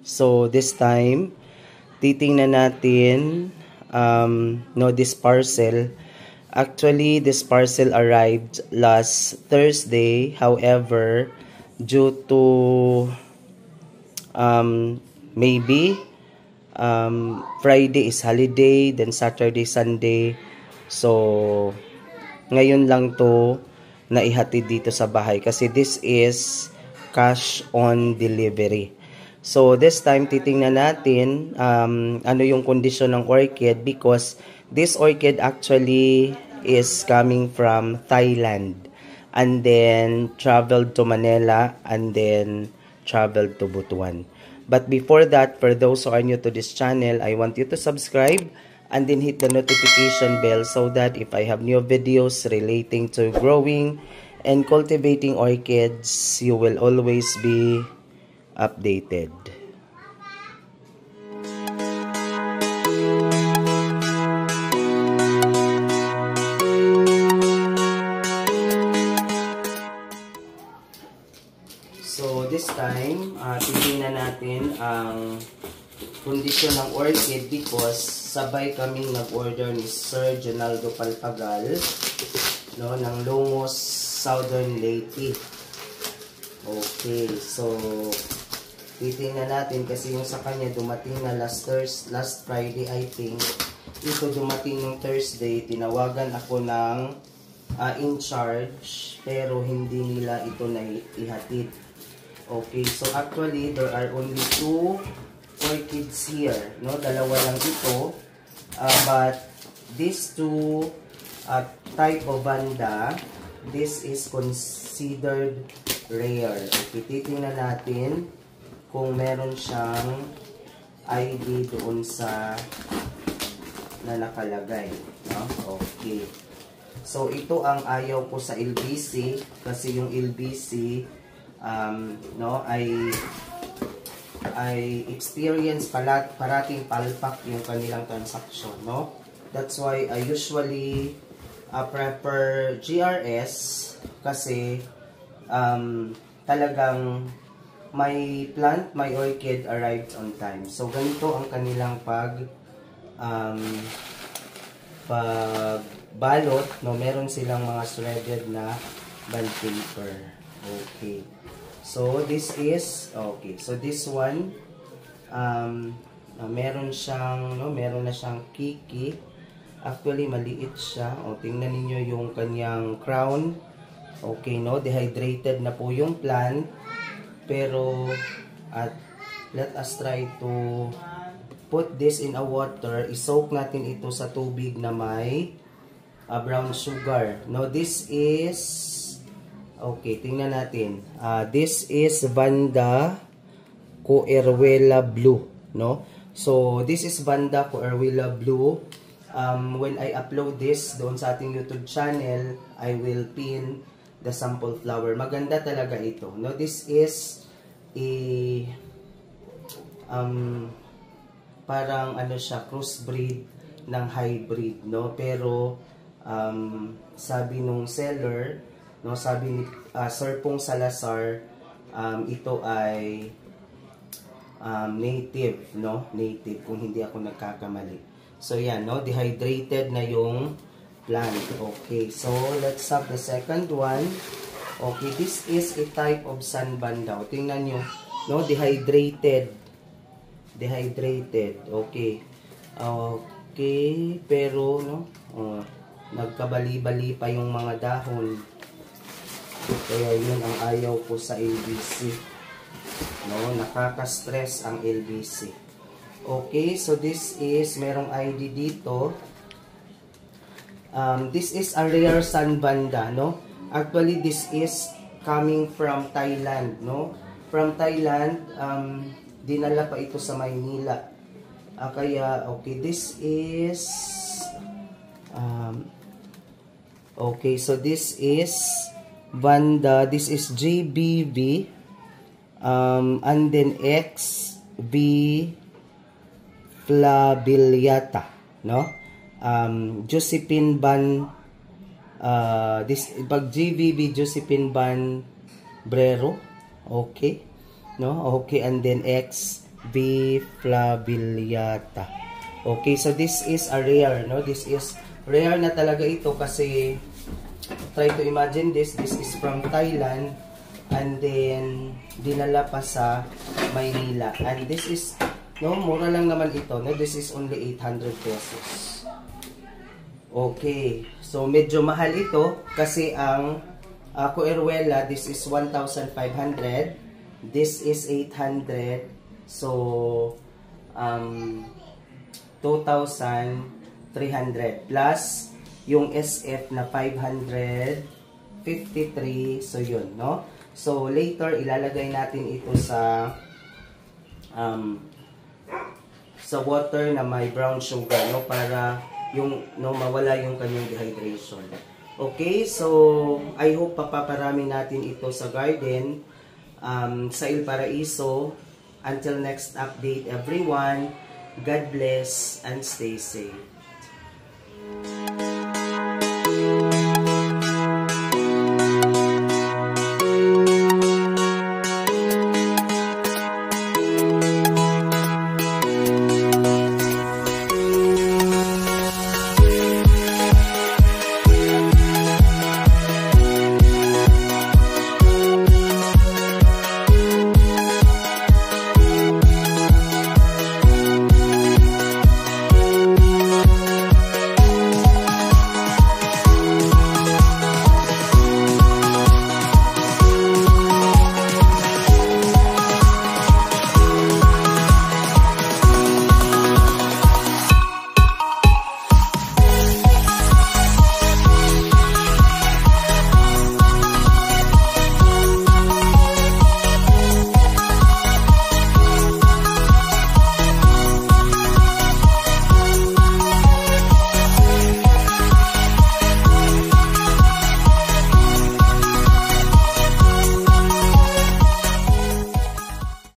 So this time, titingnan natin this parcel. Actually, this parcel arrived last Thursday. However, due to maybe Friday is holiday, then Saturday, Sunday. So, ngayon lang to naihatid dito sa bahay kasi this is cash on delivery. So, this time, titingnan natin ano yung kondisyon ng orchid because this orchid actually is coming from Thailand and then traveled to Manila and then traveled to Butuan. But before that, for those who are new to this channel, I want you to subscribe and then hit the notification bell so that if I have new videos relating to growing and cultivating orchids, you will always be updated. So this time, titingnan natin ang kondisyon ng orchid because sabay kaming nag-order ni Sir Jonaldo Palpagal ng Longos Southern Leyte. Okay, so titingnan natin kasi yung sa kanya dumating na last Friday I think. Ito dumating ng Thursday, tinawagan ako ng in charge pero hindi nila ito na ihatid. Okay, so actually there are only 2 orchids here, dalawa lang ito, but these 2 type of vanda, this is considered rare. Okay, titingnan natin kung meron siyang ID doon sa na nakalagay, Okay, so ito ang ayaw ko sa LBC kasi yung LBC I experience parating palpak yung kanilang transaction, That's why I usually prefer GRS kasi talagang my plant, my orchid arrived on time. So ganito ang kanilang balot, meron silang mga shredded na bond paper. Okay. So this is So this one meron na siyang kiki. Actually maliit siya. Tingnan niyo yung kanyang crown. Okay, dehydrated na po yung plant. Pero let us try to put this in a water. I-soak natin ito sa tubig na may brown sugar. This is okay, tingnan natin. This is Vanda Coeruela Blue, So, this is Vanda Coeruela Blue. When I upload this doon sa ating YouTube channel, I will pin the sample flower. Maganda talaga ito, This is a parang siya, crossbreed ng hybrid, Pero sabi nung seller, sabi ni Sir Pong Salazar, ito ay native, native kung hindi ako nagkakamali. So yan, dehydrated na yung plant. Okay, so let's have the second one. Okay, this is a type of sunban daw. Tingnan nyo, dehydrated. Dehydrated. Okay. Okay, pero nagkabali-bali pa yung mga dahon. Kaya yun ang ayaw ko sa LBC. Nakaka-stress ang LBC. Okay, so this is, merong ID dito. This is a rare sunbanda, Actually, this is coming from Thailand, From Thailand, dinala pa ito sa Maynila. Kaya, okay, this is, okay, so this is Vanda, this is JBV, and then XB flabiliata, Josephine Ban, this, pag JBV, Josephine Ban Brero, okay, Okay, and then XB biflavillata. Okay, so this is a rare, no? This is rare na talaga ito kasi try to imagine this. This is from Thailand and then dinala pa sa Maynila. And this is, no, mura lang naman ito, no? This is only 800 pesos. Okay, so medyo mahal ito kasi ang Coeruela, this is 1,500. This is 800. So, 2,300 plus yung SF na 553. So yun, no? So later ilalagay natin ito sa water na may brown sugar, no, para yung mawala yung kanyang dehydration. Okay, so I hope papaparami natin ito sa garden sa Il Paraiso. Until next update everyone. God bless and stay safe.